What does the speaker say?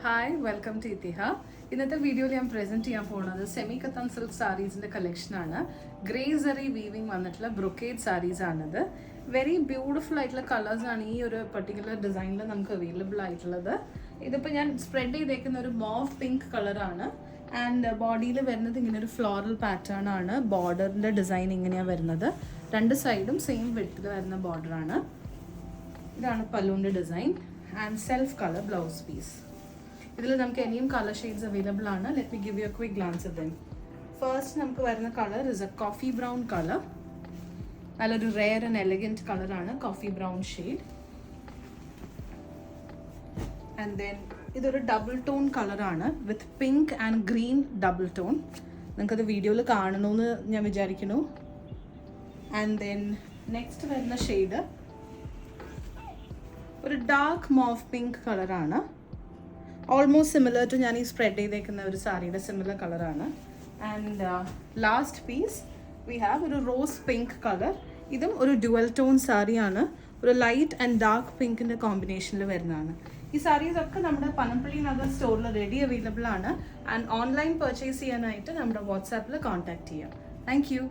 Hi welcome to ഇതിഹ. ഇന്നത്തെ വീഡിയോയിൽ ഞാൻ പ്രസന്റ് ചെയ്യാൻ പോകുന്നത് സെമി കത്താൻ സിൽക്ക് സാരീസിന്റെ കളക്ഷൻ ആണ്. ഗ്രേ സറി വീവിംഗ് വന്നിട്ടുള്ള ബ്രൊക്കേഡ് സാരീസ് ആണിത്. വെരി ബ്യൂട്ടിഫുൾ ആയിട്ടുള്ള കളേഴ്സ് ആണ് ഈ ഒരു പെർട്ടിക്കുലർ ഡിസൈനിൽ നമുക്ക് അവൈലബിൾ ആയിട്ടുള്ളത്. ഇതിപ്പോൾ ഞാൻ സ്പ്രെഡ് ചെയ്തേക്കുന്ന ഒരു മോവ് പിങ്ക് കളറാണ്. ആൻഡ് ബോഡിയിൽ വരുന്നത് ഇങ്ങനെ ഒരു ഫ്ലോറൽ പാറ്റേൺ ആണ്. ബോർഡറിന്റെ ഡിസൈൻ ഇങ്ങനെയാണ് വരുന്നത്. രണ്ട് സൈഡും സെയിം വിഡ്ത്തിൽ വരുന്ന ബോർഡറാണ്. ഇതാണ് പല്ലുവിൻ്റെ design and self colour blouse piece. ഇതിൽ നമുക്ക് ഇനിയും കളർ ഷെയ്ഡ്സ് അവൈലബിൾ ആണ്. Let me give you a quick glance at them. First നമുക്ക് വരുന്ന colour is a coffee brown colour. നല്ലൊരു റെയർ ആൻഡ് എലഗൻറ്റ് കളറാണ്, coffee brown shade. And then ഇതൊരു double tone കളറാണ് with pink and green double tone. നിങ്ങൾക്കത് വീഡിയോയിൽ കാണണമെന്ന് ഞാൻ വിചാരിക്കുന്നു. ആൻഡ് ദെൻ നെക്സ്റ്റ് വരുന്ന ഷെയ്ഡ് ഒരു ഡാർക്ക് മോവ് പിങ്ക് കളറാണ്. ഓൾമോസ്റ്റ് സിമിലർ ടു ഞാൻ ഈ സ്പ്രെഡ് ചെയ്തേക്കുന്ന ഒരു സാരിയുടെ സിമിലർ കളറാണ്. And last piece we have ഒരു റോസ് പിങ്ക് കളർ. ഇതും ഒരു ഡ്യുവൽ ടോൺ സാരിയാണ്. ഒരു ലൈറ്റ് ആൻഡ് ഡാർക്ക് പിങ്കിൻ്റെ കോമ്പിനേഷനിൽ വരുന്നതാണ്. ഈ സാരീസ് ഒക്കെ നമ്മുടെ പനമ്പള്ളി നഗർ സ്റ്റോറിൽ റെഡി അവൈലബിൾ ആണ്. ആൻഡ് ഓൺലൈൻ പർച്ചേസ് ചെയ്യാനായിട്ട് നമ്മുടെ വാട്സാപ്പിൽ കോൺടാക്ട് ചെയ്യാം. Thank you.